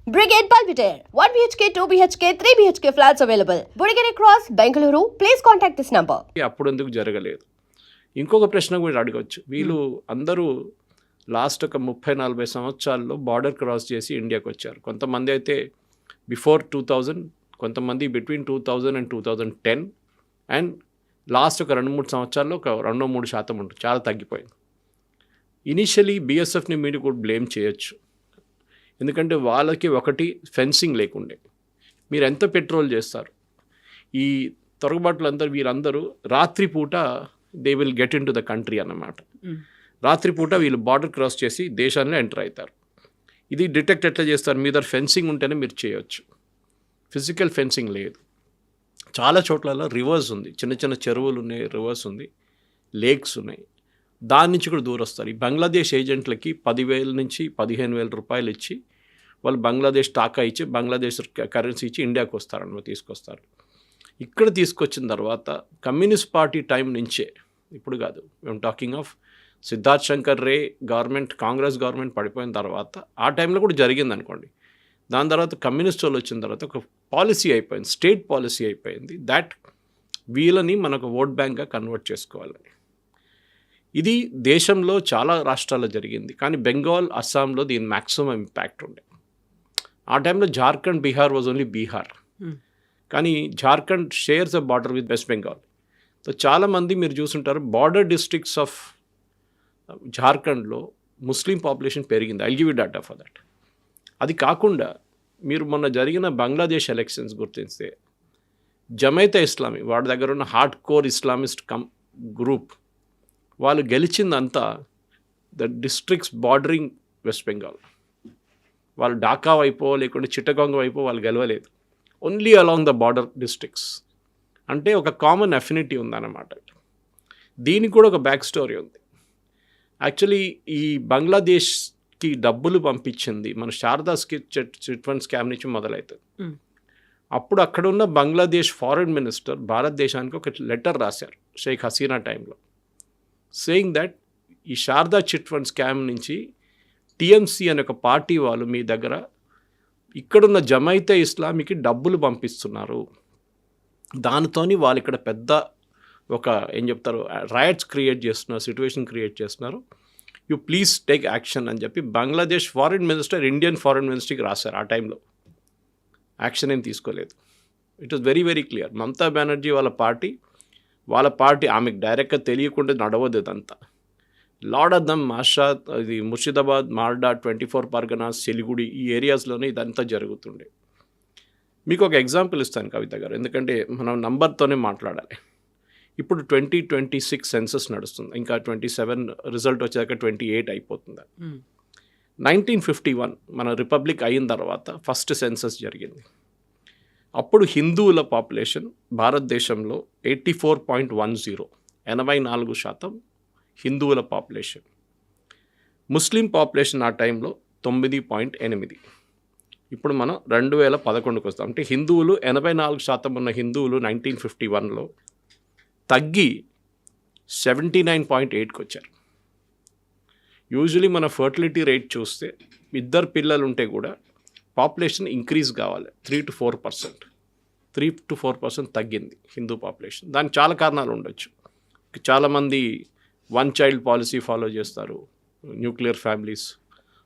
Brigade Belvedere, 1 BHK, 2 BHK, 3 BHK flats available. Burigere Cross, Bengaluru. Please contact this number. అప్పుడు ఎందుకు జరగలేదు? ఇంకొక ప్రశ్న కూడా అడగవచ్చు. వీళ్ళు అందరూ లాస్ట్ ఒక 30-40 సంవత్సరాల్లో బార్డర్ క్రాస్ చేసి ఇండియాకి వచ్చారు. కొంతమంది అయితే బిఫోర్ 2000, కొంతమంది బిట్వీన్ 2000 అండ్ 2010, అండ్ లాస్ట్ ఒక 2-3 సంవత్సరాల్లో ఒక 2-3% ఉంటుంది, చాలా తగ్గిపోయింది. ఇనిషియలీ బీఎస్ఎఫ్ని మీరు కూడా బ్లేమ్ చేయొచ్చు, ఎందుకంటే వాళ్ళకి ఒకటి ఫెన్సింగ్ లేకుండే. మీరు ఎంత పెట్రోల్ చేస్తారు? ఈ తొరగబాటులందరూ వీళ్ళందరూ రాత్రిపూట they will get in to the country అన్నమాట. రాత్రిపూట వీళ్ళు బార్డర్ క్రాస్ చేసి దేశాన్ని ఎంటర్ అవుతారు. ఇది డిటెక్ట్ ఎట్లా చేస్తారు? మీ దగ్గర ఫెన్సింగ్ ఉంటేనే మీరు చేయొచ్చు. ఫిజికల్ ఫెన్సింగ్ లేదు. చాలా చోట్లలో రివర్స్ ఉంది, చిన్న చిన్న చెరువులు ఉన్నాయి, రివర్స్ ఉంది, లేక్స్ ఉన్నాయి, దాని నుంచి కూడా దూరం వస్తారు. ఈ బంగ్లాదేశ్ ఏజెంట్లకి 10,000 నుంచి 15,000 రూపాయలు ఇచ్చి వాళ్ళు బంగ్లాదేశ్ టాకా ఇచ్చి బంగ్లాదేశ్ కరెన్సీ ఇచ్చి ఇండియాకి వస్తారన్నమాట, తీసుకొస్తారు. ఇక్కడ తీసుకొచ్చిన తర్వాత కమ్యూనిస్ట్ పార్టీ టైం నుంచే, ఇప్పుడు కాదు, మేము talking of Siddharth Shankar ray government, Congress government పడిపోయిన తర్వాత ఆ టైంలో కూడా జరిగింది అనుకోండి. దాని తర్వాత కమ్యూనిస్ట్ వాళ్ళు వచ్చిన తర్వాత ఒక పాలసీ అయిపోయింది, స్టేట్ పాలసీ అయిపోయింది, దాట్ వీళ్ళని మనకు ఓట్ బ్యాంక్గా కన్వర్ట్ చేసుకోవాలని. ఇది దేశంలో చాలా రాష్ట్రాల్లో జరిగింది, కానీ బెంగాల్, అస్సాంలో దీని మ్యాక్సిమం ఇంపాక్ట్ ఉండే. ఆ టైంలో జార్ఖండ్, బీహార్ వాజ్ ఓన్లీ బీహార్, కానీ Jharkhand shares a border with West Bengal. So చాలామంది మీరు చూసుంటారు, బార్డర్ డిస్ట్రిక్ట్స్ ఆఫ్ జార్ఖండ్లో ముస్లిం పాపులేషన్ పెరిగింది. I'll give you data for that. అది కాకుండా మీరు మొన్న జరిగిన బంగ్లాదేశ్ ఎలక్షన్స్ గుర్తిస్తే జమైతే ఇస్లామీ, వాడి దగ్గర ఉన్న హార్డ్ కోర్ ఇస్లామిస్ట్ గ్రూప్, వాళ్ళు గెలిచిందంతా the districts bordering West Bengal. వాళ్ళు ఢాకా వైపో లేకుంటే చిట్టగాంగ్ వైపో వాళ్ళు గెలవలేదు, only along the border districts. అంటే ఒక కామన్ అఫినిటీ ఉందన్నమాట. దీనికి కూడా ఒక బ్యాక్ స్టోరీ ఉంది. యాక్చువల్లీ ఈ బంగ్లాదేశ్కి డబ్బులు పంపించింది మన శారదా చిట్ ఫండ్ స్కామ్ నుంచి మొదలవుతుంది. అప్పుడు అక్కడున్న బంగ్లాదేశ్ ఫారిన్ మినిస్టర్ భారతదేశానికి ఒక లెటర్ రాశారు షేక్ హసీనా టైంలో, సేయింగ్ దట్ ఈ శారదా చిట్ ఫండ్ స్కామ్ నుంచి టీఎంసీ అనే ఒక పార్టీ వాళ్ళు మీ దగ్గర ఇక్కడున్న జమైతే ఇస్లామీకి డబ్బులు పంపిస్తున్నారు, దానితోని వాళ్ళు ఇక్కడ పెద్ద ఒక ఏం చెప్తారు రైట్స్ క్రియేట్ చేస్తున్నారు, సిచ్యువేషన్ క్రియేట్ చేస్తున్నారు, యూ ప్లీజ్ టేక్ యాక్షన్ అని చెప్పి Bangladesh foreign minister Indian foreign మినిస్టర్కి రాశారు. ఆ టైంలో యాక్షన్ ఏం తీసుకోలేదు. It was very very clear. Mamata Banerjee వాళ్ళ పార్టీ ఆమెకు డైరెక్ట్గా తెలియకుండా నడవదు ఇదంతా. లాడ్ ఆఫ్ దమ్ మాషా, ఇది ముర్షిదాబాద్, మాల్డా, 24 పర్గనాస్, సిలిగుడి, ఈ ఏరియాస్లోనే ఇదంతా జరుగుతుండే. మీకు ఒక ఎగ్జాంపుల్ ఇస్తాను కవిత గారు, ఎందుకంటే మనం నంబర్తోనే మాట్లాడాలి. ఇప్పుడు 2026 సెన్సస్ నడుస్తుంది, ఇంకా 27 రిజల్ట్ వచ్చాక 28 అయిపోతుంది. 1951 మన రిపబ్లిక్ అయిన తర్వాత ఫస్ట్ సెన్సస్ జరిగింది. అప్పుడు హిందువుల పాపులేషన్ భారతదేశంలో 84.10, 84% హిందువుల పాపులేషన్. ముస్లిం పాపులేషన్ ఆ టైంలో 9.8. ఇప్పుడు మనం 2011కి వస్తాం. అంటే హిందువులు 84% ఉన్న హిందువులు 1951లో తగ్గి 79.8కి వచ్చారు. యూజువలీ మన ఫర్టిలిటీ రేట్ చూస్తే 2 పిల్లలు ఉంటే కూడా పాపులేషన్ ఇంక్రీజ్ కావాలి, 3 to 4% తగ్గింది హిందూ పాపులేషన్. దానికి చాలా కారణాలు ఉండొచ్చు. చాలామంది 1 చైల్డ్ పాలసీ ఫాలో చేస్తారు, న్యూక్లియర్ ఫ్యామిలీస్,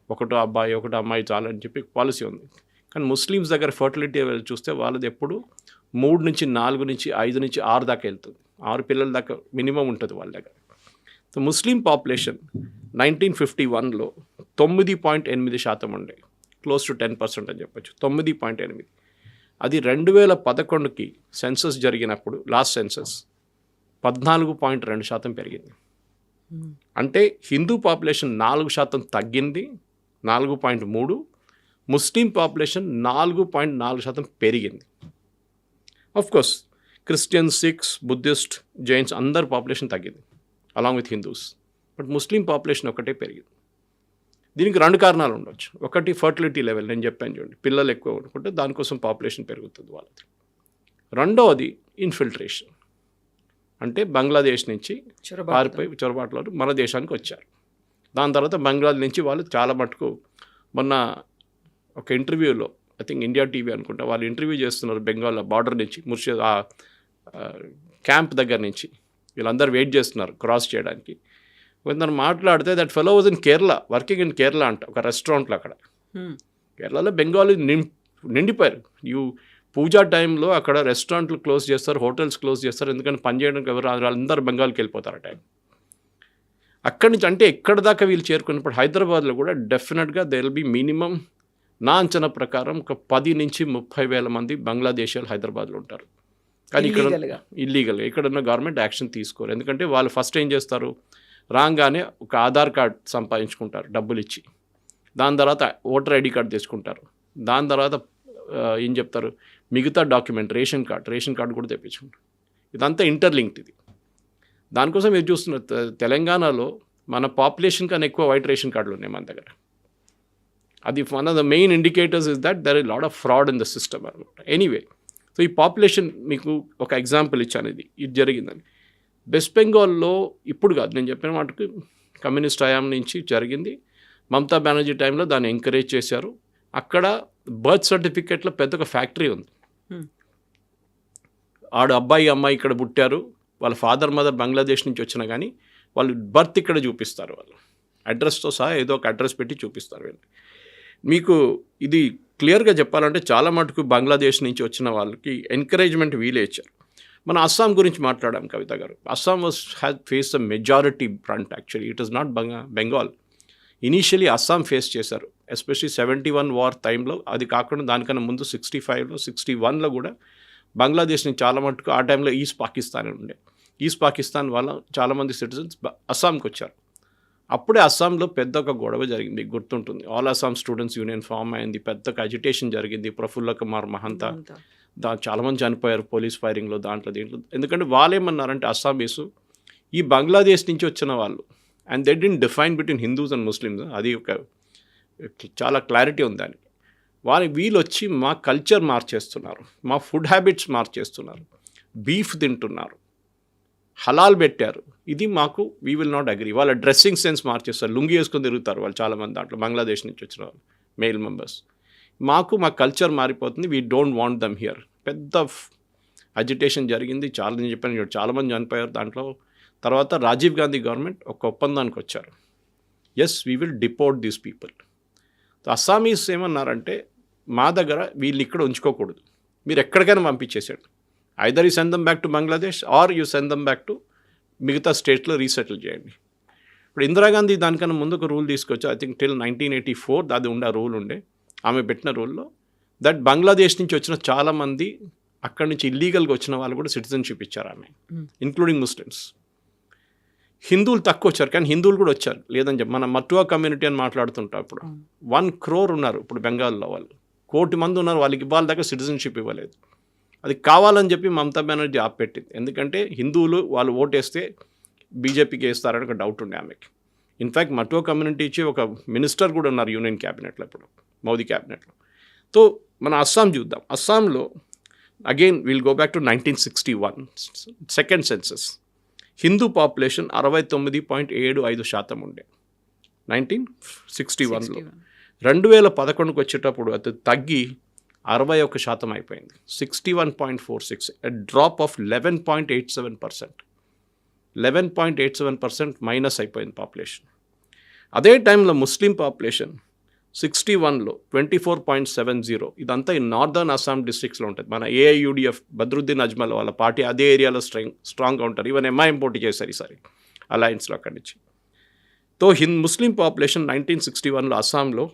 ఒకటో అబ్బాయి ఒకటో అమ్మాయి చాలని చెప్పి పాలసీ ఉంది. కానీ ముస్లిమ్స్ దగ్గర ఫర్టిలిటీ చూస్తే వాళ్ళది ఎప్పుడు 3 నుంచి 4 నుంచి 5 నుంచి 6 దాకా వెళ్తుంది, 6 పిల్లల దాకా మినిమం ఉంటుంది వాళ్ళ దగ్గర. సో ముస్లిం పాపులేషన్ 1951లో 9.8% ఉండే, క్లోజ్ టు 10% అని చెప్పచ్చు, 9.8. అది 2011కి సెన్సస్ జరిగినప్పుడు లాస్ట్ సెన్సస్ 14.2% పెరిగింది. అంటే హిందూ పాపులేషన్ 4% తగ్గింది, 4.3. ముస్లిం పాపులేషన్ 4.4% పెరిగింది. Course Christians, Sikhs, Buddhist, Jains అందరు పాపులేషన్ తగ్గింది along with Hindus. But Muslim population ఒకటే పెరిగింది. దీనికి 2 కారణాలు ఉండొచ్చు. ఒకటి ఫర్టిలిటీ లెవెల్, నేను చెప్పాను చూడండి, పిల్లలు ఎక్కువ అనుకుంటే దానికోసం పాపులేషన్ పెరుగుతుంది వాళ్ళది. రెండవది ఇన్ఫిల్ట్రేషన్, అంటే బంగ్లాదేశ్ నుంచి పారిపోయి చొరబాటులో మన దేశానికి వచ్చారు. దాని తర్వాత బంగ్లాదేశ్ నుంచి వాళ్ళు చాలా మటుకు మొన్న ఒక ఇంటర్వ్యూలో ఐ థింక్ ఇండియా టీవీ అనుకుంటా వాళ్ళు ఇంటర్వ్యూ చేస్తున్నారు బెంగాల్ బార్డర్ నుంచి ముర్షిద్ క్యాంప్ దగ్గర నుంచి వీళ్ళందరూ వెయిట్ చేస్తున్నారు క్రాస్ చేయడానికి. కొందరు మాట్లాడితే that fellow was in Kerala, working in Kerala అంట, ఒక రెస్టారెంట్లో అక్కడ. కేరళలో బెంగాలీ నిండిపోయారు. పూజా టైంలో అక్కడ రెస్టారెంట్లు క్లోజ్ చేస్తారు, హోటల్స్ క్లోజ్ చేస్తారు, ఎందుకంటే పని చేయడానికి ఎవరు వాళ్ళందరూ బెంగాల్కి వెళ్ళిపోతారు ఆ టైం. అక్కడి నుంచి అంటే ఎక్కడ దాకా వీళ్ళు చేరుకున్నప్పుడు హైదరాబాద్లో కూడా డెఫినెట్గా దే విల్ బి మినిమం నా అంచనా ప్రకారం ఒక 10 నుంచి 30,000 మంది బంగ్లాదేశీయులు హైదరాబాద్లో ఉంటారు. కానీ ఇక్కడ ఇల్లీగల్గా ఇక్కడున్న గవర్నమెంట్ యాక్షన్ తీసుకోరు. ఎందుకంటే వాళ్ళు ఫస్ట్ ఏం చేస్తారు, రాగానే ఒక ఆధార్ కార్డ్ సంపాదించుకుంటారు డబ్బులు ఇచ్చి, దాని తర్వాత ఓటర్ ఐడి కార్డు తెచ్చుకుంటారు, దాని తర్వాత ఏం చెప్తారు మిగతా డాక్యుమెంట్ రేషన్ కార్డు కూడా తెప్పించుకుంటారు. ఇదంతా ఇంటర్లింక్డ్. ఇది దానికోసం మీరు చూస్తున్నారు తెలంగాణలో మన పాపులేషన్ కన్నా ఎక్కువ వైట్ రేషన్ కార్డులు ఉన్నాయి మన దగ్గర. అది one of the main indicators is that there is lot of fraud in the system అనమాట. ఎనీవే, సో ఈ పాపులేషన్ మీకు ఒక ఎగ్జాంపుల్ ఇచ్చాను, ఇది జరిగిందని. వెస్ట్ బెంగాల్లో ఇప్పుడు కాదు, నేను చెప్పిన మాటకు కమ్యూనిస్ట్ హయాం నుంచి జరిగింది. మమతా బెనర్జీ టైంలో దాన్ని ఎంకరేజ్ చేశారు. అక్కడ బర్త్ సర్టిఫికేట్లో పెద్ద ఒక ఫ్యాక్టరీ ఉంది. అబ్బాయి అమ్మాయి ఇక్కడ పుట్టారు, వాళ్ళ ఫాదర్ మదర్ బంగ్లాదేశ్ నుంచి వచ్చినా కానీ వాళ్ళు బర్త్ ఇక్కడ చూపిస్తారు, వాళ్ళు అడ్రస్తో సహా ఏదో ఒక అడ్రస్ పెట్టి చూపిస్తారు వీళ్ళు. మీకు ఇది క్లియర్గా చెప్పాలంటే చాలా మటుకు బంగ్లాదేశ్ నుంచి వచ్చిన వాళ్ళకి ఎంకరేజ్మెంట్ వీలే ఇచ్చారు. మన అస్సాం గురించి మాట్లాడాం కవిత గారు. Assam has face the majority front actually, it is not Bengal. Initially Assam face చేశారు, ఎస్పెషలీ 71 వార్ టైంలో. అది కాకుండా దానికన్నా ముందు 65లో 61లో కూడా బంగ్లాదేశ్ నుంచి చాలా మటుకు ఆ టైంలో ఈస్ట్ పాకిస్తాన్ ఉండే. ఈస్ట్ పాకిస్తాన్ వల్ల చాలామంది సిటిజన్స్ అస్సాంకి వచ్చారు. అప్పుడే అస్సాంలో పెద్ద ఒక గొడవ జరిగింది, గుర్తుంటుంది. All Assam students union form అయింది, పెద్ద ఒక అజిటేషన్ జరిగింది. ప్రఫుల్ల కుమార్ మహంతా చాలామంది చనిపోయారు పోలీస్ ఫైరింగ్లో, దీంట్లో. ఎందుకంటే వాళ్ళు ఏమన్నారంటే అస్సామీసు ఈ బంగ్లాదేశ్ నుంచి వచ్చిన వాళ్ళు, and they didn't define between Hindus and Muslims, అది ఒక చాలా క్లారిటీ ఉంది దానికి. వీళ్ళు వచ్చి మా కల్చర్ మార్చేస్తున్నారు, మా ఫుడ్ హ్యాబిట్స్ మార్చేస్తున్నారు, బీఫ్ తింటున్నారు, హలాల్ పెట్టారు, ఇది మాకు వీ విల్ నాట్ అగ్రీ. వాళ్ళ డ్రెస్సింగ్ సెన్స్ మార్చేస్తారు, లుంగి వేసుకొని తిరుగుతారు వాళ్ళు చాలామంది దాంట్లో బంగ్లాదేశ్ నుంచి వచ్చిన వాళ్ళు మేల్ మెంబర్స్. మా కల్చర్ మారిపోతుంది, we don't want them here. పెద్ద అజిటేషన్ జరిగింది, నేను చెప్పాను చాలామంది చనిపోయారు దాంట్లో. తర్వాత రాజీవ్ గాంధీ గవర్నమెంట్ ఒక ఒప్పందానికి వచ్చారు, yes we will deport these people. Assamese ఏమన్నారంటే మా దగ్గర వీళ్ళు ఇక్కడ ఉంచుకోకూడదు, మీరు ఎక్కడికైనా పంపించేసాడు. Either you send them back to Bangladesh or you send them back to మిగతా స్టేట్లో రీసెటిల్ చేయండి. ఇప్పుడు ఇందిరాగాంధీ దానికన్నా ముందు ఒక రూల్ తీసుకొచ్చి, ఐ థింక్ టిల్ 1984 అది ఉండే రూల్ ఉండే. ఆమె పెట్టిన రూల్లో దట్ బంగ్లాదేశ్ నుంచి వచ్చిన చాలామంది అక్కడి నుంచి ఇల్లీగల్గా వచ్చిన వాళ్ళు కూడా సిటిజన్షిప్ ఇచ్చారు ఆమె, ఇంక్లూడింగ్ ముస్లిమ్స్. హిందువులు తక్కువ వచ్చారు, కానీ హిందువులు కూడా వచ్చారు లేదని చెప్పి. మన మటువా కమ్యూనిటీ అని మాట్లాడుతుంటాం. ఇప్పుడు 1 crore ఉన్నారు ఇప్పుడు బెంగాల్లో, వాళ్ళు 1 కోటి మంది ఉన్నారు, వాళ్ళకి ఇవ్వాలి దాకా సిటిజన్షిప్ ఇవ్వలేదు. అది కావాలని చెప్పి మమతా బెనర్జీ ఆపెట్టింది. ఎందుకంటే హిందువులు వాళ్ళు ఓటేస్తే బీజేపీకి వేస్తారని ఒక డౌట్ ఉండే ఆమెకి. ఇన్ఫ్యాక్ట్ మటువా కమ్యూనిటీ ఇచ్చి ఒక మినిస్టర్ కూడా ఉన్నారు యూనియన్ క్యాబినెట్లో, ఇప్పుడు మోదీ క్యాబినెట్లో. సో మన అస్సాం చూద్దాం. అస్సాంలో again will go back to 1961 second census. Hindu population 69.75% ఉండే 1961లో. 2011కు వచ్చేటప్పుడు అది తగ్గి 61% అయిపోయింది, 61.46, డ్రాప్ ఆఫ్ 11.87%. 11.87% మైనస్ అయిపోయింది పాపులేషన్. అదే టైంలో ముస్లిం పాపులేషన్ 61లో 24.70. ఇదంతా ఈ నార్దర్న్ అస్సాం డిస్ట్రిక్ట్స్లో ఉంటుంది. మన ఏఐయుడిఎఫ్ బద్రుద్దీన్ అజ్మల్ వాళ్ళ పార్టీ అదే ఏరియాలో స్ట్రాంగ్గా ఉంటారు. ఈవెన్ ఎంఐఎం పోటీ చేశారు ఈసారి అలయన్స్లో అక్కడి నుంచి. తో ముస్లిం పాపులేషన్ 1961లో అస్సాంలో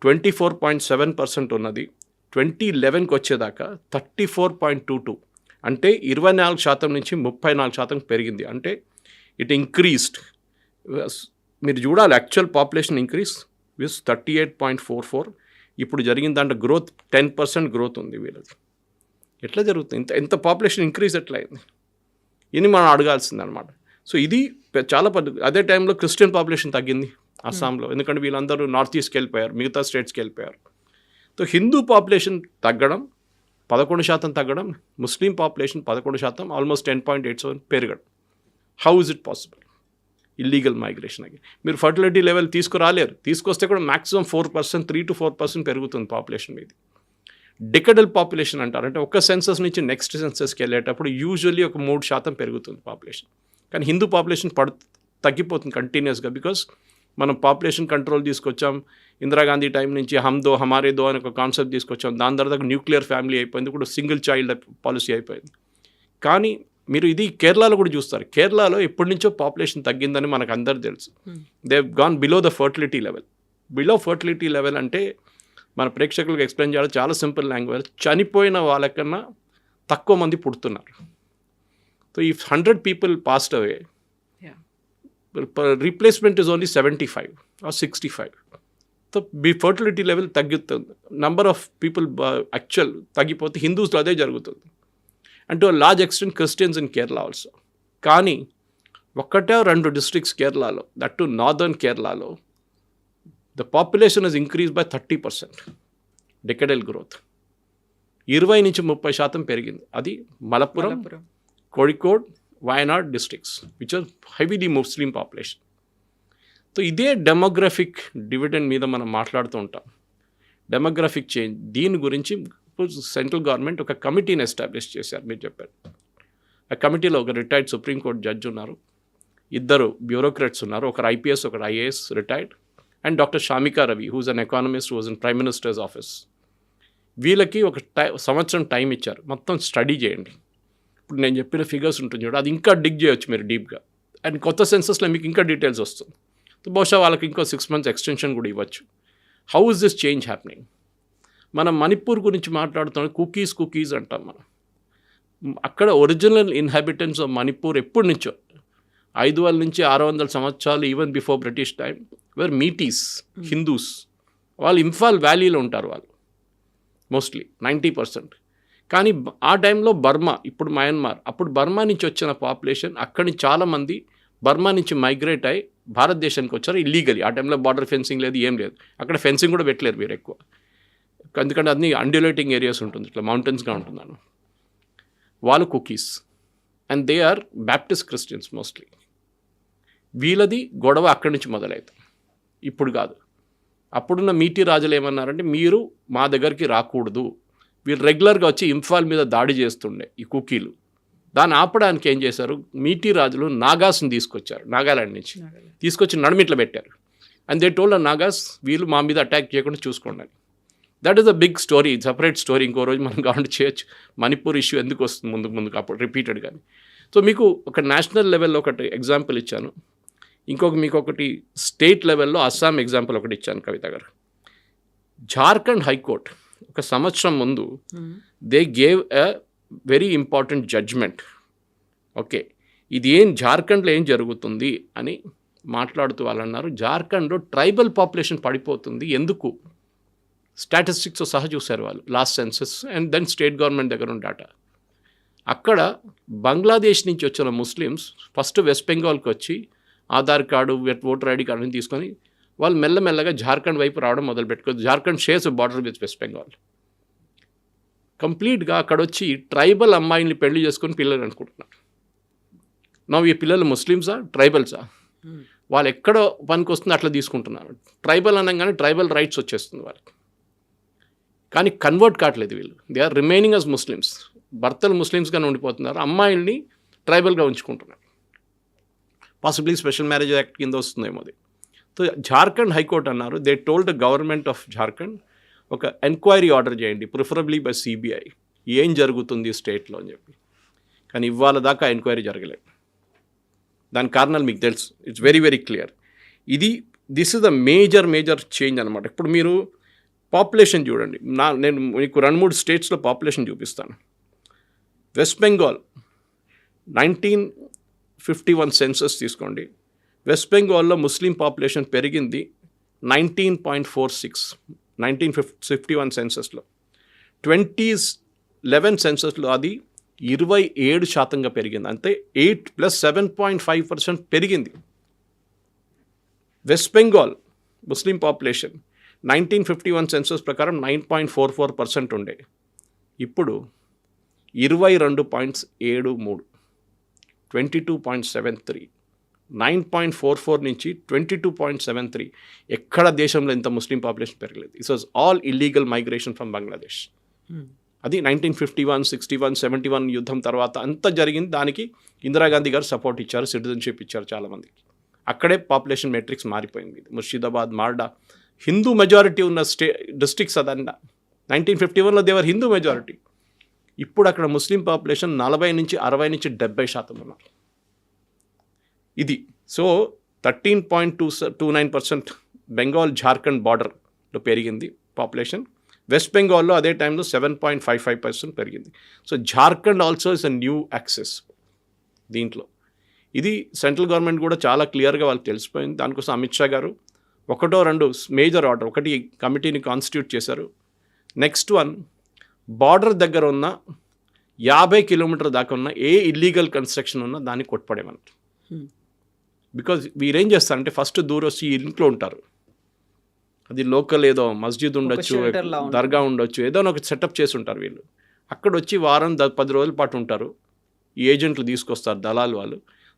24.7% ఉన్నది. 2011కి వచ్చేదాకా 34.22, అంటే 24% నుంచి 34% పెరిగింది. అంటే ఇట్ ఇంక్రీస్డ్. మీరు చూడాలి, యాక్చువల్ పాపులేషన్ ఇంక్రీస్ విత్ 38.44. ఇప్పుడు జరిగిన దాంట్లో గ్రోత్ 10% గ్రోత్ ఉంది వీళ్ళది. ఎట్లా జరుగుతుంది? ఎంత పాపులేషన్ ఇంక్రీజ్ ఎట్లా అయింది? ఇది మనం అడగాల్సింది అనమాట. సో ఇది చాలా అదే టైంలో క్రిస్టియన్ పాపులేషన్ తగ్గింది అస్సాంలో, ఎందుకంటే వీళ్ళందరూ నార్త్ ఈస్ట్కి వెళ్ళిపోయారు, మిగతా స్టేట్స్కి వెళ్ళిపోయారు. సో హిందూ పాపులేషన్ తగ్గడం 11% తగ్గడం, ముస్లిం పాపులేషన్ 11%, ఆల్మోస్ట్ 10.87 పెరగడం. How is it possible? Illegal migration అయ్యి. మీరు ఫర్టిలిటీ లెవెల్ తీసుకురాలేరు. తీసుకొస్తే కూడా మ్యాక్సిమం 4%, 3 to 4% పెరుగుతుంది పాపులేషన్ మీద. డికెడల్ పాపులేషన్ అంటారు. అంటే ఒక సెన్సస్ నుంచి నెక్స్ట్ సెన్సస్కి వెళ్ళేటప్పుడు యూజువల్లీ ఒక 3% పెరుగుతుంది పాపులేషన్. కానీ హిందూ పాపులేషన్ తగ్గిపోతుంది కంటిన్యూస్గా. బికాస్ మనం పాపులేషన్ కంట్రోల్ తీసుకొచ్చాం. ఇందిరాగాంధీ టైం నుంచి హమ్ దో హమారే దో అని ఒక కాన్సెప్ట్ తీసుకొచ్చాం. దాని తర్వాత న్యూక్లియర్ ఫ్యామిలీ అయిపోయింది, ఇప్పుడు సింగిల్ చైల్డ్ పాలసీ అయిపోయింది. కానీ మీరు ఇది కేరళలో కూడా చూస్తారు. కేరళలో ఎప్పటి నుంచో పాపులేషన్ తగ్గిందని మనకు అందరు తెలుసు. They gone below the fertility level. Below fertility level అంటే మన ప్రేక్షకులకు ఎక్స్ప్లెయిన్ చేయాలి చాలా సింపుల్ లాంగ్వేజ్. చనిపోయిన వాళ్ళకన్నా తక్కువ మంది పుడుతున్నారు. So if 100 people passed away, replacement is only 75 or 65. So fertility level తగ్గుతుంది. నంబర్ ఆఫ్ పీపుల్ యాక్చువల్ తగ్గిపోతే హిందూస్లో అదే జరుగుతుంది. And to large extent Christians in Kerala also. కానీ 1-2 districts కేరళలో, దట్ టు నార్దర్న్ కేరళలో, the population is increase by 30%. Decadal growth 20-30% పెరిగింది. అది Malappuram, Kozhikode, Wayanad districts which are heavily Muslim population. So ఇదే డెమోగ్రఫిక్ డివిడెండ్ మీద మనం మాట్లాడుతూ ఉంటాం. డెమోగ్రఫిక్ చేంజ్ దీని గురించి సెంట్రల్ గవర్నమెంట్ ఒక కమిటీని ఎస్టాబ్లిష్ చేశారు. మీరు చెప్పారు. ఆ కమిటీలో ఒక రిటైర్డ్ సుప్రీంకోర్టు జడ్జ్ ఉన్నారు, 2 బ్యూరోక్రాట్స్ ఉన్నారు, ఒకరు IPS, ఒకరు IAS retired, and doctor Shamika Ravi who's an economist, who's in prime minister's office. వీళ్ళకి ఒక సంవత్సరం టైం ఇచ్చారు, మొత్తం స్టడీ చేయండి. ఇప్పుడు నేను చెప్పిన ఫిగర్స్ ఉంటుంది చూడ, అది ఇంకా డిగ్ చేయొచ్చు మీరు డీప్గా, అండ్ కొత్త సెన్సస్లో మీకు ఇంకా డీటెయిల్స్ వస్తుంది. బహుశా వాళ్ళకి ఇంకో 6 months ఎక్స్టెన్షన్ కూడా ఇవ్వచ్చు. How is this change happening? మనం మణిపూర్ గురించి మాట్లాడుతున్నాం, కుకీస్ అంటాం మనం. అక్కడ ఒరిజినల్ ఇన్హాబిటెంట్స్ ఆఫ్ మణిపూర్ ఎప్పటి నుంచో 500 నుంచి 600 సంవత్సరాలు, even before British time, were Meiteis Hindus. వాళ్ళు ఇంఫాల్ వ్యాలీలో ఉంటారు వాళ్ళు మోస్ట్లీ 90%. కానీ ఆ టైంలో బర్మా, ఇప్పుడు మయన్మార్, అప్పుడు బర్మా నుంచి వచ్చిన పాపులేషన్ అక్కడి నుంచి చాలామంది బర్మా నుంచి మైగ్రేట్ అయ్యి భారతదేశానికి వచ్చారు ఇల్లీగలీ. ఆ టైంలో బార్డర్ ఫెన్సింగ్ లేదు, ఏం లేదు. అక్కడ ఫెన్సింగ్ కూడా పెట్టలేరు మీరు ఎక్కువ, ఎందుకంటే అన్ని అండ్యులేటింగ్ ఏరియాస్ ఉంటుంది, ఇట్లా మౌంటైన్స్గా ఉంటున్నాను. వాళ్ళు Kukis and they are Baptist Christians mostly. వీళ్ళది గొడవ అక్కడి నుంచి మొదలవుతుంది, ఇప్పుడు కాదు. అప్పుడున్న మీటీ రాజులు ఏమన్నారంటే, మీరు మా దగ్గరికి రాకూడదు. వీళ్ళు రెగ్యులర్గా వచ్చి ఇంఫాల్ మీద దాడి చేస్తుండే ఈ కుకీలు. దాన్ని ఆపడానికి ఏం చేశారు, మీటీ రాజులు నాగాస్ని తీసుకొచ్చారు, నాగాలాండ్ నుంచి తీసుకొచ్చి నడుమిట్ల పెట్టారు. అండ్ దే టోల్డ్ నాగాస్, వీళ్ళు మా మీద అటాక్ చేయకుండా చూసుకోండి అని. That is a big story, separate story. ఇంకో రోజు మనం కావాలంటే చేయొచ్చు. మణిపూర్ ఇష్యూ ఎందుకు వస్తుంది ముందుకు అప్పుడు రిపీటెడ్ కానీ. సో మీకు ఒక నేషనల్ లెవెల్లో ఒకటి ఎగ్జాంపుల్ ఇచ్చాను, మీకు ఒకటి స్టేట్ లెవెల్లో అస్సాం ఎగ్జాంపుల్ ఒకటి ఇచ్చాను కవిత గారు. జార్ఖండ్ హైకోర్ట్ ఒక సంవత్సరం ముందు they gave a very important judgement. Okay, ఇది జార్ఖండ్లో ఏం జరుగుతుంది అని మాట్లాడుతూ వాళ్ళు అన్నారు, జార్ఖండ్లో ట్రైబల్ పాపులేషన్ పడిపోతుంది. ఎందుకు? స్టాటిస్టిక్స్ సహా చూశారు వాళ్ళు, last census and then state government దగ్గర ఉన్న డేటా. అక్కడ బంగ్లాదేశ్ నుంచి వచ్చిన ముస్లిమ్స్ ఫస్ట్ వెస్ట్ బెంగాల్కి వచ్చి ఆధార్ కార్డు, ఓటర్ ID కార్డుని తీసుకొని వాళ్ళు మెల్లమెల్లగా జార్ఖండ్ వైపు రావడం మొదలుపెట్టుకోవచ్చు. Jharkhand shares border with West Bengal. కంప్లీట్గా అక్కడ వచ్చి ట్రైబల్ అమ్మాయిని పెళ్లి చేసుకొని పిల్లలు అనుకుంటున్నారు. ఈ పిల్లలు ముస్లిమ్సా ట్రైబల్సా? వాళ్ళు ఎక్కడ పనికి వస్తుందో అట్లా తీసుకుంటున్నారు. ట్రైబల్ అనగానే ట్రైబల్ రైట్స్ వచ్చేస్తుంది వాళ్ళకి. కానీ కన్వర్ట్ కావట్లేదు వీళ్ళు. They are remaining as Muslims. భర్తలు ముస్లిమ్స్గానే ఉండిపోతున్నారు, అమ్మాయిల్ని ట్రైబల్గా ఉంచుకుంటున్నారు. పాసిబ్లీ స్పెషల్ మ్యారేజ్ యాక్ట్ కింద వస్తుందేమో అది. సో జార్ఖండ్ హైకోర్టు అన్నారు, they told the government of Jharkhand ఒక ఎంక్వైరీ ఆర్డర్ చేయండి, ప్రిఫరబ్లీ బై CBI, ఏం జరుగుతుంది స్టేట్లో అని చెప్పి. కానీ ఇవాళ దాకా ఎంక్వైరీ జరగలేదు. దాని కారణాలు మీకు తెలుసు, it's very very clear. This is the major change అనమాట. ఇప్పుడు మీరు పాపులేషన్ చూడండి, నేను మీకు 2-3 స్టేట్స్లో పాపులేషన్ చూపిస్తాను. వెస్ట్ బెంగాల్ 1951 సెన్సస్ తీసుకోండి. వెస్ట్ బెంగాల్లో ముస్లిం పాపులేషన్ పెరిగింది 19.46 1951 సెన్సస్లో. 2011 సెన్సస్లో అది 27% పెరిగింది. అంటే 8 + 7.5% పెరిగింది. వెస్ట్ బెంగాల్ ముస్లిం పాపులేషన్ 1951 సెన్సస్ ప్రకారం 9.44% ఉండే, ఇప్పుడు 22.73, 22.73, 9.44 నుంచి 22.73. ఎక్కడ దేశంలో ఇంత ముస్లిం పాపులేషన్ పెరగలేదు. It was all illegal migration from Bangladesh. అది 1951, 61, 71 యుద్ధం తర్వాత అంతా జరిగింది. దానికి ఇందిరాగాంధీ గారు సపోర్ట్ ఇచ్చారు, సిటిజన్షిప్ ఇచ్చారు చాలామందికి. అక్కడే పాపులేషన్ మెట్రిక్స్ మారిపోయింది. ముర్షిదాబాద్, మాల్డా హిందూ మెజారిటీ ఉన్న డిస్ట్రిక్ట్స్ అదన్నా. 1951లో దేవర్ హిందూ మెజారిటీ. ఇప్పుడు అక్కడ ముస్లిం పాపులేషన్ 40 నుంచి 60 నుంచి 70% ఉన్నారు. ఇది సో 13.29% బెంగాల్ జార్ఖండ్ బార్డర్లో పెరిగింది పాపులేషన్. వెస్ట్ బెంగాల్లో అదే టైంలో 7.55% పెరిగింది. So Jharkhand also is a new axes దీంట్లో. ఇది సెంట్రల్ గవర్నమెంట్ కూడా చాలా క్లియర్గా వాళ్ళకి తెలిసిపోయింది. దానికోసం అమిత్ షా గారు 1-2 మేజర్ ఆర్డర్, ఒకటి కమిటీని కాన్స్టిట్యూట్ చేశారు. నెక్స్ట్ వన్, బార్డర్ దగ్గర ఉన్న 50 కిలోమీటర్ దాకా ఉన్న ఏ ఇల్లీగల్ కన్స్ట్రక్షన్ ఉన్నా దాన్ని కొట్టుపడేమన్నారు. బికాజ్ వీరేం చేస్తారంటే ఫస్ట్ దూరం వచ్చి ఇంట్లో ఉంటారు. అది లోకల్ ఏదో మస్జిద్ ఉండొచ్చు, దర్గా ఉండొచ్చు, ఏదో ఒక సెటప్ చేసి ఉంటారు వీళ్ళు. అక్కడ వచ్చి వారం 10 రోజుల పాటు ఉంటారు. ఈ ఏజెంట్లు తీసుకొస్తారు, దళాలు వాళ్ళు.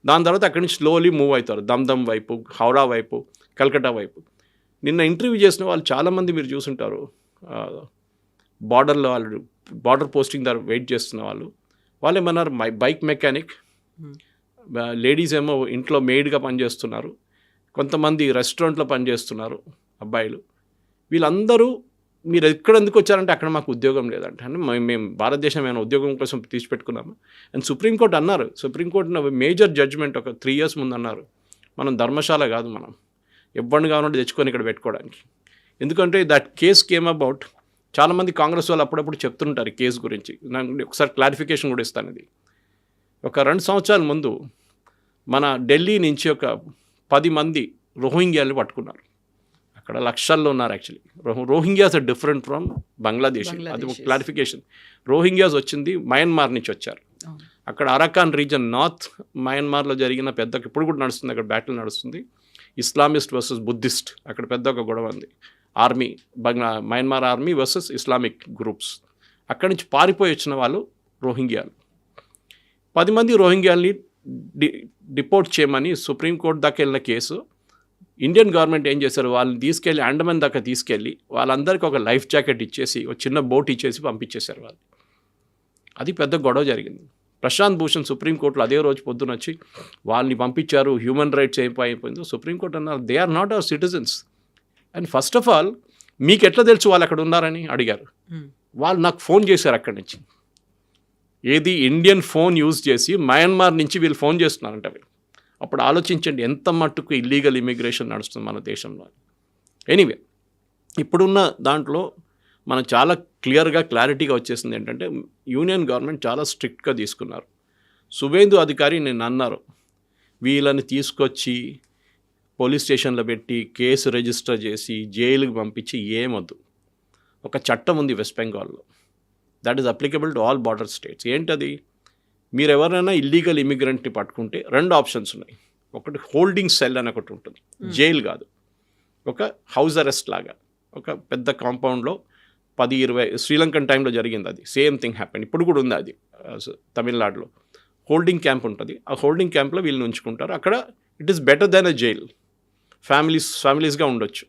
దాని తర్వాత అక్కడి నుంచి స్లోలీ మూవ్ అవుతారు దమ్దమ్ వైపు, హౌరా వైపు, కల్కటా వైపు. నిన్న ఇంటర్వ్యూ చేసిన వాళ్ళు చాలామంది మీరు చూసుంటారు. బార్డర్లో వాళ్ళు బార్డర్ పోస్టింగ్ దగ్గర వెయిట్ చేస్తున్న వాళ్ళు ఏమన్నారు, బైక్ మెకానిక్, లేడీస్ ఏమో ఇంట్లో మెయిడ్గా పనిచేస్తున్నారు, కొంతమంది రెస్టారెంట్లో పనిచేస్తున్నారు అబ్బాయిలు. వీళ్ళందరూ మీరు ఎక్కడ ఎందుకు వచ్చారంటే అక్కడ మాకు ఉద్యోగం లేదంటే. అంటే మేము భారతదేశం ఏమైనా ఉద్యోగం కోసం తీసిపెట్టుకున్నాము. అండ్ సుప్రీంకోర్టు అన్నారు, సుప్రీంకోర్టు మేజర్ జడ్జ్మెంట్ ఒక 3 years ముందు అన్నారు, మనం ధర్మశాల కాదు, మనం ఎవరిని కావాలంటే తెచ్చుకొని ఇక్కడ పెట్టుకోవడానికి. ఎందుకంటే దట్ కేస్ కేమ్ అబౌట్. చాలామంది కాంగ్రెస్ వాళ్ళు అప్పుడప్పుడు చెప్తుంటారు ఈ కేసు గురించి. నాకు ఒకసారి క్లారిఫికేషన్ కూడా ఇస్తాను. ఇది ఒక 2 సంవత్సరాల ముందు మన ఢిల్లీ నుంచి ఒక 10 మంది రోహింగ్యాలు పట్టుకున్నారు. అక్కడ లక్షల్లో ఉన్నారు actually. Rohingyas are different from Bangladesh. అది ఒక క్లారిఫికేషన్. రోహింగ్యాస్ వచ్చింది మయన్మార్ నుంచి వచ్చారు. అక్కడ అరకాన్ రీజన్, నార్త్ మయన్మార్లో జరిగిన పెద్ద, ఇప్పుడు కూడా నడుస్తుంది అక్కడ బ్యాటిల్ నడుస్తుంది, ఇస్లామిస్ట్ వర్సెస్ బుద్ధిస్ట్. అక్కడ పెద్ద ఒక గొడవ ఉంది. Army, Myanmar army versus Islamic groups. అక్కడి నుంచి పారిపోయి వచ్చిన వాళ్ళు రోహింగ్యాలు. 10 మంది రోహింగ్యాల్ని డిపోర్ట్ చేయమని సుప్రీంకోర్టు దాకా వెళ్ళిన కేసు. ఇండియన్ గవర్నమెంట్ ఏం చేశారు, వాళ్ళని తీసుకెళ్ళి అండమాన్ దాకా తీసుకెళ్ళి వాళ్ళందరికీ ఒక లైఫ్ జాకెట్ ఇచ్చేసి, ఒక చిన్న బోట్ ఇచ్చేసి పంపించేశారు వాళ్ళు. అది పెద్ద గొడవ జరిగింది. ప్రశాంత్ భూషణ్ సుప్రీంకోర్టులో అదే రోజు పొద్దున వచ్చి వాళ్ళని పంపించారు, హ్యూమన్ రైట్స్ అయిపోయింది. సుప్రీంకోర్టు అన్నారు, they are not our citizens. And first of all మీకు ఎట్లా తెలుసు వాళ్ళు అక్కడ ఉన్నారని అడిగారు. వాళ్ళు నాకు ఫోన్ చేశారు అక్కడి నుంచి. ఏది ఇండియన్ ఫోన్ యూజ్ చేసి మయన్మార్ నుంచి వీళ్ళు ఫోన్ చేస్తున్నారంట వీళ్ళు. అప్పుడు ఆలోచించండి ఎంత మట్టుకు ఇల్లీగల్ ఇమిగ్రేషన్ నడుస్తుంది మన దేశంలో. ఎనీవే, ఇప్పుడున్న దాంట్లో మనం చాలా క్లారిటీగా వచ్చేసింది ఏంటంటే యూనియన్ గవర్నమెంట్ చాలా స్ట్రిక్ట్గా తీసుకున్నారు. సువేందు అధికారి నేను అన్నారు, వీళ్ళని తీసుకొచ్చి పోలీస్ స్టేషన్లో పెట్టి కేసు రిజిస్టర్ చేసి జైలుకి పంపించి ఏమొద్దు. ఒక చట్టం ఉంది వెస్ట్ బెంగాల్లో, that is applicable to all border states. ఏంటది, మీరు ఎవరైనా ఇల్లీగల్ ఇమిగ్రెంట్ని పట్టుకుంటే 2 ఆప్షన్స్ ఉన్నాయి. ఒకటి హోల్డింగ్ సెల్ అని ఒకటి ఉంటుంది, జైలు కాదు, ఒక హౌస్ అరెస్ట్ లాగా ఒక పెద్ద కాంపౌండ్లో 10-20 శ్రీలంకన్ టైంలో జరిగింది. అది సేమ్ థింగ్ హ్యాపెన్. ఇప్పుడు కూడా ఉంది అది తమిళనాడులో. హోల్డింగ్ క్యాంప్ ఉంటుంది. ఆ హోల్డింగ్ క్యాంప్లో వీళ్ళని ఉంచుకుంటారు. అక్కడ it is better than a jail. ఫ్యామిలీస్గా ఉండొచ్చు.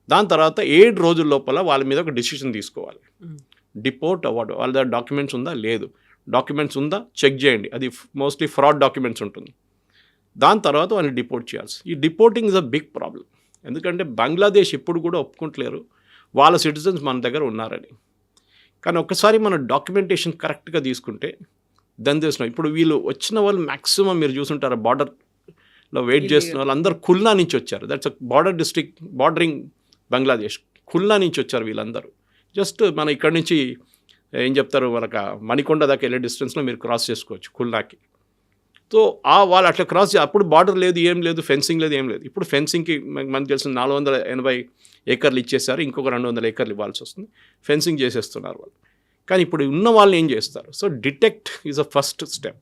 దాని తర్వాత 7 రోజుల లోపల వాళ్ళ మీద ఒక డెసిషన్ తీసుకోవాలి. డిపోర్ట్ అవ్వడు. వాళ్ళ దగ్గర డాక్యుమెంట్స్ ఉందా, లేదు, డాక్యుమెంట్స్ ఉందా చెక్ చేయండి. అది మోస్ట్లీ ఫ్రాడ్ డాక్యుమెంట్స్ ఉంటుంది. దాని తర్వాత వాళ్ళని డిపోర్ట్ చేయాల్సి. ఈ డిపోర్టింగ్ ఇస్ అ బిగ్ ప్రాబ్లం. ఎందుకంటే బంగ్లాదేశ్ ఇప్పుడు కూడా ఒప్పుకుంటలేరు వాళ్ళ సిటిజన్స్ మన దగ్గర ఉన్నారని. కానీ ఒక్కసారి మన డాక్యుమెంటేషన్ కరెక్ట్గా తీసుకుంటే దెన్ చేసిన ఇప్పుడు వీళ్ళు వచ్చిన వాళ్ళు మ్యాక్సిమం మీరు చూసుంటారు బార్డర్లో వెయిట్ చేస్తున్న వాళ్ళు అందరూ ఖుల్నా నుంచి వచ్చారు. That's a border district bordering Bangladesh. Khulna నుంచి వచ్చారు వీళ్ళందరూ. జస్ట్ మన ఇక్కడ నుంచి ఏం చెప్తారు, మనకు మణికొండ దాకా వెళ్ళే డిస్టెన్స్లో మీరు క్రాస్ చేసుకోవచ్చు ఖుల్నాకి. సో వాళ్ళు అట్లా క్రాస్ అప్పుడు బార్డర్ లేదు, ఏం లేదు, ఫెన్సింగ్ లేదు, ఏం లేదు. ఇప్పుడు ఫెన్సింగ్కి మనకు తెలిసిన 480 ఏకర్లు ఇచ్చేసారు. ఇంకొక 200 ఏకర్లు ఇవ్వాల్సి వస్తుంది. ఫెన్సింగ్ చేసేస్తున్నారు వాళ్ళు. కానీ ఇప్పుడు ఉన్న వాళ్ళని ఏం చేస్తారు? So detect is a first step.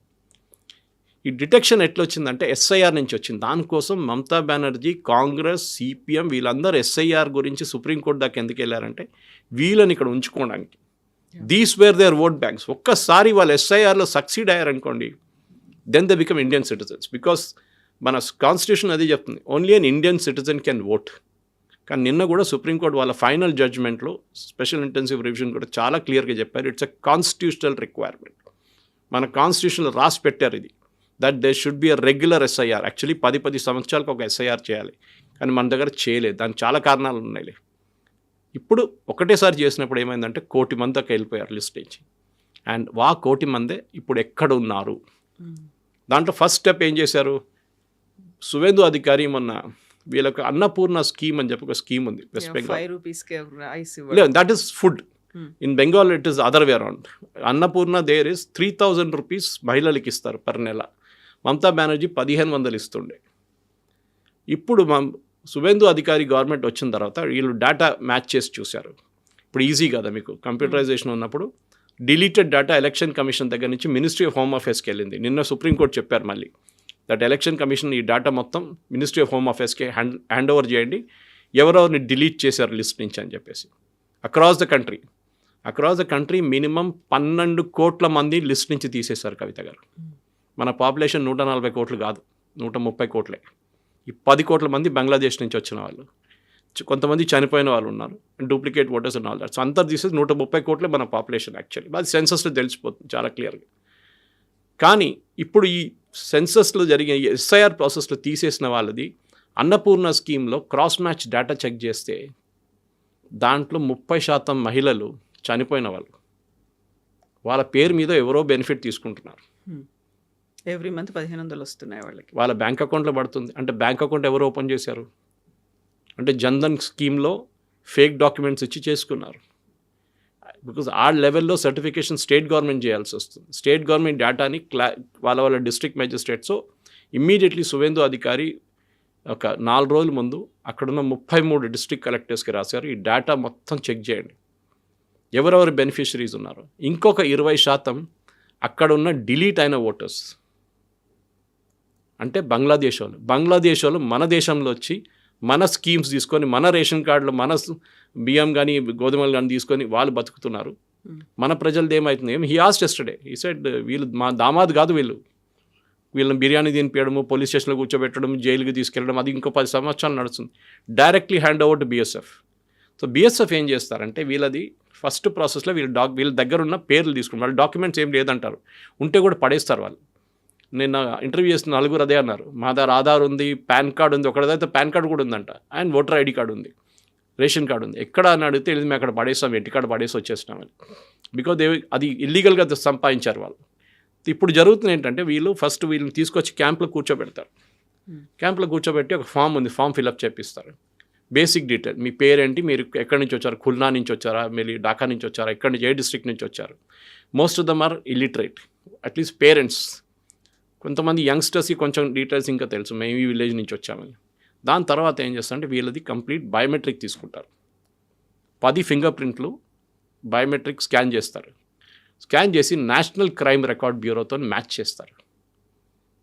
ఈ డిటెక్షన్ ఎట్లా వచ్చిందంటే ఎస్ఐఆర్ నుంచి వచ్చింది. దానికోసం మమతా బెనర్జీ, కాంగ్రెస్, సిపిఎం వీళ్ళందరూ ఎస్ఐఆర్ గురించి సుప్రీంకోర్టు దాకా ఎందుకు వెళ్ళారంటే వీళ్ళని ఇక్కడ ఉంచుకోవడానికి. These were their vote banks. ఒక్కసారి వాళ్ళు ఎస్ఐఆర్లో సక్సీడ్ అయ్యారనుకోండి, then they become Indian citizens. Because మన కాన్స్టిట్యూషన్ అదే చెప్తుంది, only an Indian citizen can vote. కానీ నిన్న కూడా సుప్రీంకోర్టు వాళ్ళ ఫైనల్ జడ్జ్మెంట్లో స్పెషల్ ఇంటెన్సివ్ రివిజన్ కూడా చాలా క్లియర్గా చెప్పారు, ఇట్స్ ఎ కాన్స్టిట్యూషనల్ రిక్వైర్మెంట్. మన కాన్స్టిట్యూషన్లో రాసి పెట్టారు ఇది, that they should be a regular SIR. Actually 10 సంవత్సరాలకు ఒక ఎస్ఐఆర్ చేయాలి, కానీ మన దగ్గర చేయలేదు. దానికి చాలా కారణాలు ఉన్నాయి. ఇప్పుడు ఒకటేసారి చేసినప్పుడు ఏమైందంటే 1 కోటి మంది దాకా వెళ్ళిపోయారు లిస్ట్ నుంచి. అండ్ 1 కోటి మందే ఇప్పుడు ఎక్కడ ఉన్నారు. దాంట్లో ఫస్ట్ స్టెప్ ఏం చేశారు, సువేందు అధికారి మొన్న వీళ్ళకి అన్నపూర్ణ స్కీమ్ అని చెప్పి ఒక స్కీమ్ ఉంది వెస్ట్ బెంగాల్. లేదు, that is food. In Bengal it is other way around. Annapurna there is 3,000 rupees మహిళలకి ఇస్తారు పర్ నెల. మమతా బెనర్జీ 1,500 ఇస్తుండే. ఇప్పుడు సువేందు అధికారి గవర్నమెంట్ వచ్చిన తర్వాత వీళ్ళు డేటా మ్యాచ్ చేసి చూశారు. ఇప్పుడు ఈజీ కదా మీకు, కంప్యూటరైజేషన్ ఉన్నప్పుడు డిలీటెడ్ డేటా ఎలక్షన్ కమిషన్ దగ్గర నుంచి మినిస్ట్రీ ఆఫ్ హోమ్ అఫేర్స్కి వెళ్ళింది. నిన్న సుప్రీంకోర్టు చెప్పారు మళ్ళీ, దట్ ఎలక్షన్ కమిషన్ ఈ డేటా మొత్తం మినిస్ట్రీ ఆఫ్ హోమ్ అఫేర్స్కి హ్యాండ్ ఓవర్ చేయండి, ఎవరెవరిని డిలీట్ చేశారు లిస్ట్ నుంచి అని చెప్పేసి. అక్రాస్ ద కంట్రీ మినిమం 12 కోట్ల మంది లిస్ట్ నుంచి తీసేశారు కవిత గారు. మన పాపులేషన్ 140 కోట్లు కాదు, 130 కోట్లే. ఈ 10 కోట్ల మంది బంగ్లాదేశ్ నుంచి వచ్చిన వాళ్ళు, కొంతమంది చనిపోయిన వాళ్ళు ఉన్నారు, duplicate voters and all that. So అంతా తీసేసి 130 కోట్లే మన పాపులేషన్ యాక్చువల్లీ. అది సెన్సస్లో తెలిసిపోతుంది చాలా క్లియర్గా. కానీ ఇప్పుడు ఈ సెన్సస్లో జరిగే ఎస్ఐఆర్ ప్రాసెస్లో తీసేసిన వాళ్ళది అన్నపూర్ణ స్కీమ్లో క్రాస్ మ్యాచ్ డేటా చెక్ చేస్తే దాంట్లో 30% మహిళలు చనిపోయిన వాళ్ళు. వాళ్ళ పేరు మీద ఎవరో బెనిఫిట్ తీసుకుంటున్నారు. ఎవ్రీ మంత్ 1,500 వస్తున్నాయి వాళ్ళకి, వాళ్ళ బ్యాంక్ అకౌంట్లో పడుతుంది. అంటే బ్యాంక్ అకౌంట్ ఎవరు ఓపెన్ చేశారు అంటే జన్ధన్ స్కీమ్లో ఫేక్ డాక్యుమెంట్స్ ఇచ్చి చేసుకున్నారు. బికాజ్ ఆ లెవెల్లో సర్టిఫికేషన్ స్టేట్ గవర్నమెంట్ చేయాల్సి వస్తుంది. స్టేట్ గవర్నమెంట్ డేటాని వాళ్ళ డిస్ట్రిక్ట్ మేజిస్ట్రేట్స్ ఇమ్మీడియట్లీ సువేందు అధికారి ఒక 4 రోజుల ముందు అక్కడున్న 33 డిస్ట్రిక్ట్ కలెక్టర్స్కి రాశారు, ఈ డేటా మొత్తం చెక్ చేయండి, ఎవరెవరు బెనిఫిషరీస్ ఉన్నారు. ఇంకొక 20% అక్కడ ఉన్న డిలీట్ అయిన ఓటర్స్ అంటే బంగ్లాదేశ్ వాళ్ళు మన దేశంలో వచ్చి మన స్కీమ్స్ తీసుకొని మన రేషన్ కార్డులో మన బియ్యం కానీ గోధుమలు కానీ తీసుకొని వాళ్ళు బతుకుతున్నారు. మన ప్రజలది ఏమవుతుంది? He asked yesterday, he said వీళ్ళు మా దామాద్ కాదు, వీళ్ళని బిర్యానీ తినిపించడము, పోలీస్ స్టేషన్లో కూర్చోబెట్టడం, జైలుకి తీసుకెళ్ళడం, అది ఇంకో 10 సంవత్సరాలు నడుస్తుంది. Directly hand over to BSF. So BSF ఏం చేస్తారంటే వీళ్ళది ఫస్ట్ ప్రాసెస్లో వీళ్ళ దగ్గర ఉన్న పేర్లు తీసుకుంటారు. వాళ్ళ డాక్యుమెంట్స్ ఏం లేదంటారు, ఉంటే కూడా పడేస్తారు వాళ్ళు. నేను ఇంటర్వ్యూ చేసిన 4 అదే అన్నారు, మా దగ్గర ఆధార్ ఉంది, పాన్ కార్డు ఉంది, ఒకటిదైతే పాన్ కార్డు కూడా ఉందంట, అండ్ ఓటర్ ఐడి కార్డు ఉంది, రేషన్ కార్డు ఉంది. ఎక్కడ అని అడిగితే ఇది మేము అక్కడ పడేస్తాం, ఇంటికాడ పడేసి వచ్చేసినామని. బికాజ్ అది ఇల్లీగల్గా సంపాదించారు వాళ్ళు. ఇప్పుడు జరుగుతుంది ఏంటంటే వీళ్ళని తీసుకొచ్చి క్యాంప్లో కూర్చోబెడతారు. క్యాంప్లో కూర్చోబెట్టి ఒక ఫామ్ ఉంది, ఫామ్ ఫిల్అప్ చేపిస్తారు. బేసిక్ డీటెయిల్, మీ పేరేంటి, మీరు ఎక్కడి నుంచి వచ్చారు, ఖుల్నా నుంచి వచ్చారా, మీరు ఢాకా నుంచి వచ్చారా, ఎక్కడి నుంచి, ఏ డిస్ట్రిక్ట్ నుంచి వచ్చారు. Most of them are illiterate, at least parents. కొంతమంది యంగ్స్టర్స్కి కొంచెం డీటెయిల్స్ ఇంకా తెలుసు, మేము ఈ విలేజ్ నుంచి వచ్చామని. దాని తర్వాత ఏం చేస్తారంటే వీళ్ళది కంప్లీట్ బయోమెట్రిక్ తీసుకుంటారు. 10 ఫింగర్ ప్రింట్లు బయోమెట్రిక్ స్కాన్ చేస్తారు. స్కాన్ చేసి నేషనల్ క్రైమ్ రికార్డ్ బ్యూరోతో మ్యాచ్ చేస్తారు.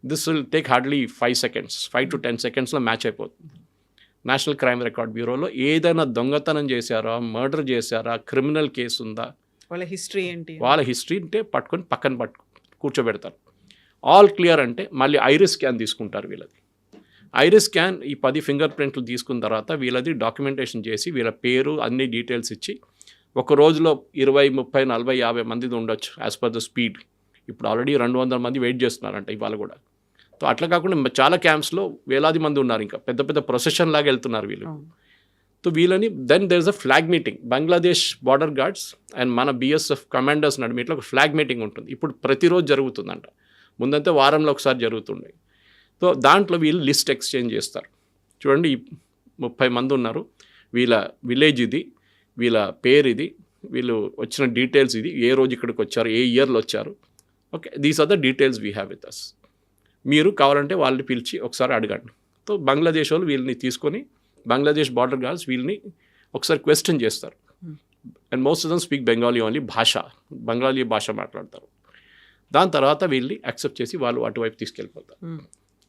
This will take hardly 5 to 10 సెకండ్స్లో మ్యాచ్ అయిపోతుంది. నేషనల్ క్రైమ్ రికార్డ్ బ్యూరోలో ఏదైనా దొంగతనం చేశారా, మర్డర్ చేశారా, క్రిమినల్ కేసు ఉందా, వాళ్ళ హిస్టరీ ఏంటి, వాళ్ళ హిస్టరీ అంటే పక్కన కూర్చోబెడతారు. ఆల్ క్లియర్ అంటే మళ్ళీ ఐరిస్ స్కాన్ తీసుకుంటారు వీళ్ళది. ఐరిస్ స్కాన్ ఈ 10 ఫింగర్ ప్రింట్లు తీసుకున్న తర్వాత వీళ్ళది డాక్యుమెంటేషన్ చేసి వీళ్ళ పేరు అన్ని డీటెయిల్స్ ఇచ్చి ఒక రోజులో 20, 30, 40, 50 మందిది ఉండొచ్చు యాజ్ పర్ ద స్పీడ్. ఇప్పుడు ఆల్రెడీ 200 మంది వెయిట్ చేస్తున్నారంట ఇవాళ కూడా. సో అట్లా కాకుండా చాలా క్యాంప్స్లో వేలాది మంది ఉన్నారు, ఇంకా పెద్ద పెద్ద ప్రొసెషన్ లాగా వెళ్తున్నారు వీళ్ళు. సో వీళ్ళని then there is a flag meeting, Bangladesh border guards and మన బిఎస్ఎఫ్ కమాండర్స్ నడిమిట్లో ఒక ఫ్లాగ్ మీటింగ్ ఉంటుంది. ఇప్పుడు ప్రతిరోజు జరుగుతుందంట, ముందంతే వారంలో ఒకసారి జరుగుతుండే. సో దాంట్లో వీళ్ళు లిస్ట్ ఎక్స్చేంజ్ చేస్తారు. చూడండి, 30 మంది ఉన్నారు, వీళ్ళ విలేజ్ ఇది, వీళ్ళ పేరు ఇది, వీళ్ళు వచ్చిన డీటెయిల్స్ ఇది, ఏ రోజు ఇక్కడికి వచ్చారు, ఏ ఇయర్లో వచ్చారు, okay, these are the details we have with us. మీరు కావాలంటే వాళ్ళని పిలిచి ఒకసారి అడగండి. సో బంగ్లాదేశ్ వాళ్ళు వీళ్ళని తీసుకొని, బంగ్లాదేశ్ బార్డర్ గార్డ్స్ వీళ్ళని ఒకసారి క్వశ్చన్ చేస్తారు. And most of dum speak Bengali only, Bengali భాష మాట్లాడతారు. దాని తర్వాత వీళ్ళని యాక్సెప్ట్ చేసి వాళ్ళు అటువైపు తీసుకెళ్ళిపోతారు.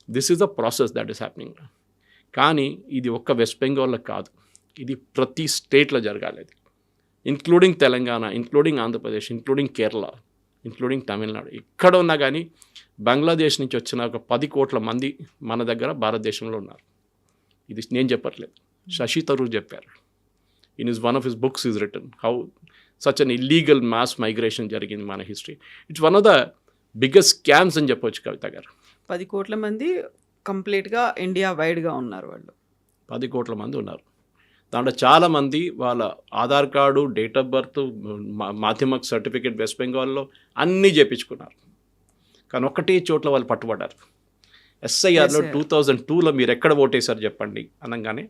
This is the process that is happening. కానీ ఇది ఒక్క వెస్ట్ బెంగాల్లో కాదు, ఇది ప్రతి స్టేట్లో జరగాలి. అది including Telangana, including Andhra Pradesh, including Kerala. Including Tamil Nadu. ఎక్కడ ఉన్నా కానీ బంగ్లాదేశ్ నుంచి వచ్చిన ఒక 10 కోట్ల మంది మన దగ్గర భారతదేశంలో ఉన్నారు. ఇది నేను చెప్పట్లేదు, శశి తరూర్ చెప్పారు. In is one of his books is return how such an illegal mass migration జరిగింది మన history. It's one of the biggest scams అని చెప్పొచ్చు కవిత గారు. 10 కోట్ల మంది కంప్లీట్గా ఇండియా వైడ్గా ఉన్నారు వాళ్ళు. 10 కోట్ల మంది ఉన్నారు. దాంట్లో చాలామంది వాళ్ళ Aadhaar card, date of birth, మాధ్యమిక సర్టిఫికేట్ వెస్ట్ బెంగాల్లో అన్నీ చేయించుకున్నారు. కానీ ఒక్కటే చోట్ల వాళ్ళు పట్టుబడ్డారు. ఎస్ఐఆర్లో 2002లో మీరు ఎక్కడ ఓటేశారు చెప్పండి అనగానే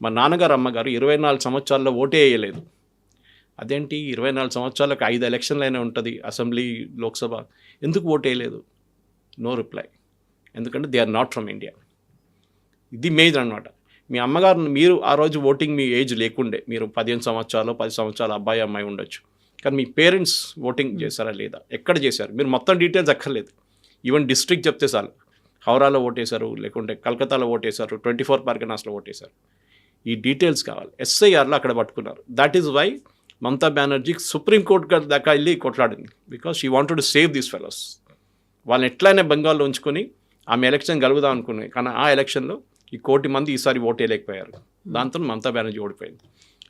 మా నాన్నగారు అమ్మగారు 24 సంవత్సరాల్లో ఓటే వేయలేదు. అదేంటి 24 సంవత్సరాలకు 5 ఎలక్షన్లు అయినా ఉంటుంది, అసెంబ్లీ, లోక్సభ, ఎందుకు ఓటు వేయలేదు? No reply. ఎందుకంటే they are not from India. ఇది మేజర్ అనమాట. మీ అమ్మగారు, మీరు ఆ రోజు ఓటింగ్ మీ ఏజ్ లేకుండే, మీరు 15 సంవత్సరాలు 10 సంవత్సరాలు అబ్బాయి అమ్మాయి ఉండొచ్చు, కానీ మీ పేరెంట్స్ ఓటింగ్ చేశారా లేదా, ఎక్కడ చేశారు, మీరు మొత్తం డీటెయిల్స్ అక్కర్లేదు. ఈవెన్ డిస్ట్రిక్ట్ చెప్తే చాలు, హౌరాలో ఓటేశారు, లేకుంటే కలకత్తాలో ఓటేశారు, 24 పర్గనాస్లో ఓటేశారు, ఈ డీటెయిల్స్ కావాలి. ఎస్ఐఆర్లో అక్కడ పట్టుకున్నారు. That is why Mamata Banerjee supreme court దాకా వెళ్ళి కొట్లాడింది. Because she wanted to save these fellows. వాళ్ళని ఎట్లయినా బెంగాల్లో ఉంచుకొని ఆమె ఎలక్షన్ గెలుపుదాం అనుకున్నాయి. కానీ ఆ ఎలక్షన్లో ఈ 1 కోటి మంది ఈసారి ఓటేయలేకపోయారు. దాంతో మమతా బెనర్జీ ఓడిపోయింది.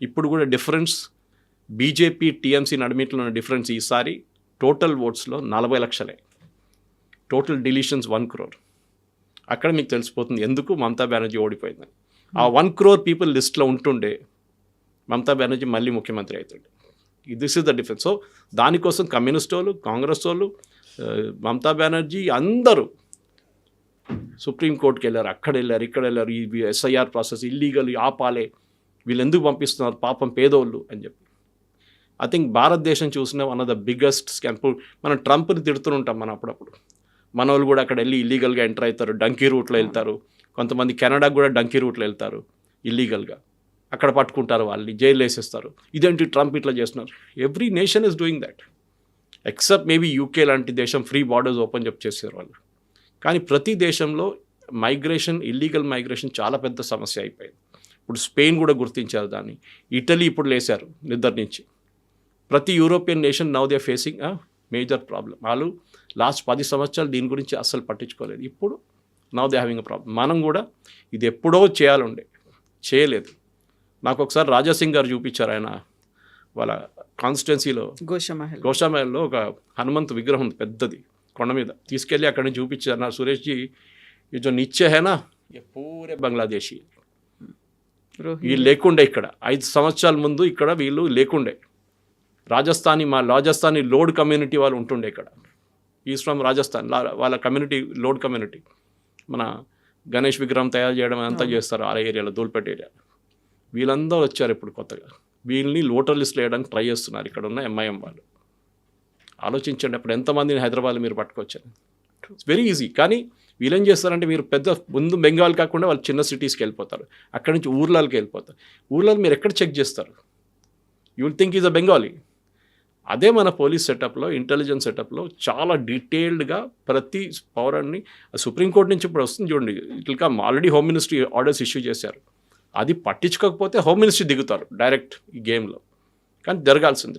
ఇప్పుడు కూడా డిఫరెన్స్ బీజేపీ టీఎంసీ నడిమిట్లో ఉన్న డిఫరెన్స్ ఈసారి టోటల్ ఓట్స్లో 40 లక్షలే, టోటల్ డిలీషన్స్ 1 crore. అక్కడ మీకు తెలిసిపోతుంది ఎందుకు మమతా బెనర్జీ ఓడిపోయిందని. ఆ 1 crore పీపుల్ లిస్ట్లో ఉంటుండే మమతా బెనర్జీ మళ్ళీ ముఖ్యమంత్రి అవుతుండే. This is the difference. So దానికోసం కమ్యూనిస్ట్ వాళ్ళు, కాంగ్రెస్ వాళ్ళు, మమతా బెనర్జీ అందరూ సుప్రీంకోర్టుకి వెళ్ళారు, అక్కడ వెళ్ళారు, ఇక్కడ వెళ్ళారు. ఈ ఎస్ఐఆర్ ప్రాసెస్ ఇల్లీగల్, ఆపాలే, వీళ్ళు ఎందుకు పంపిస్తున్నారు పాపం పేదోళ్ళు అని చెప్పి. ఐ థింక్ భారతదేశం చూసిన one of the biggest scam. మనం ట్రంప్ని తిడుతుంటాం మనం అప్పుడప్పుడు. మన వాళ్ళు కూడా అక్కడ వెళ్ళి ఇల్లీగల్గా ఎంటర్ అవుతారు, డంకీ రూట్లో వెళ్తారు. కొంతమంది కెనడాకు కూడా డంకీ రూట్లో వెళ్తారు ఇల్లీగల్గా, అక్కడ పట్టుకుంటారు, వాళ్ళని జైలు వేసేస్తారు. ఇదేంటి ట్రంప్ ఇట్లా చేస్తున్నారు? Every nation is doing that except maybe UK లాంటి దేశం ఫ్రీ బార్డర్స్ ఓపెన్ చేశారు వాళ్ళు. కానీ ప్రతి దేశంలో మైగ్రేషన్, ఇల్లీగల్ మైగ్రేషన్ చాలా పెద్ద సమస్య అయిపోయింది. ఇప్పుడు స్పెయిన్ కూడా గుర్తించారు దాన్ని, ఇటలీ ఇప్పుడు లేశారు నిద్ర నుంచి. ప్రతి European nation now they facing a major problem. వాళ్ళు లాస్ట్ 10 సంవత్సరాలు దీని గురించి అస్సలు పట్టించుకోలేదు. ఇప్పుడు now they having a problem. మనం కూడా ఇది ఎప్పుడో చేయాలండే, చేయలేదు. నాకు ఒకసారి రాజాసింగ్ గారు చూపించారు, ఆయన వాళ్ళ కాన్స్టిట్యున్సీలో గోషామహల్లో ఒక హనుమంత్ విగ్రహం ఉంది పెద్దది కొండ మీద, తీసుకెళ్ళి అక్కడ నుంచి చూపించారు. నా సురేష్ జీ ఈ జో నిచ్చే హేనా ఏ పూరే బంగ్లాదేశీ, వీళ్ళు లేకుండే ఇక్కడ 5 సంవత్సరాల ముందు ఇక్కడ వీళ్ళు లేకుండే. రాజస్థానీ లోడ్ కమ్యూనిటీ వాళ్ళు ఉంటుండే ఇక్కడ. ఈజ్ ఫ్రమ్ రాజస్థాన్, వాళ్ళ కమ్యూనిటీ లోడ్ కమ్యూనిటీ. మన గణేష్ విగ్రహం తయారు చేయడం అంతా చేస్తారు ఆ ఏరియాలో, దూల్పేట ఏరియా. వీళ్ళందరూ వచ్చారు ఇప్పుడు కొత్తగా, వీళ్ళని లోటర్ లిస్ట్లో వేయడానికి ట్రై చేస్తున్నారు ఇక్కడ ఉన్న ఎంఐఎం వాళ్ళు. ఆలోచించండి, అప్పుడు ఎంతమందిని హైదరాబాద్లో మీరు పట్టుకొచ్చారు. It's very easy. కానీ వీళ్ళేం చేస్తారంటే, మీరు పెద్ద ముందు బెంగాల్ కాకుండా వాళ్ళు చిన్న సిటీస్కి వెళ్ళిపోతారు, అక్కడి నుంచి ఊర్లకి వెళ్ళిపోతారు. ఊర్లలో మీరు ఎక్కడ చెక్ చేస్తారు? You will think is a Bengali. అదే మన పోలీస్ సెటప్లో, ఇంటెలిజెన్స్ సెటప్లో చాలా డీటెయిల్డ్గా ప్రతి పౌరాన్ని, సుప్రీంకోర్టు నుంచి ఇప్పుడు వస్తుంది చూడండి, ఇట్లా already home ministry orders issue చేశారు. అది పట్టించుకోకపోతే హోమ్ మినిస్ట్రీ దిగుతారు డైరెక్ట్ ఈ గేమ్లో. కానీ జరగాల్సింది.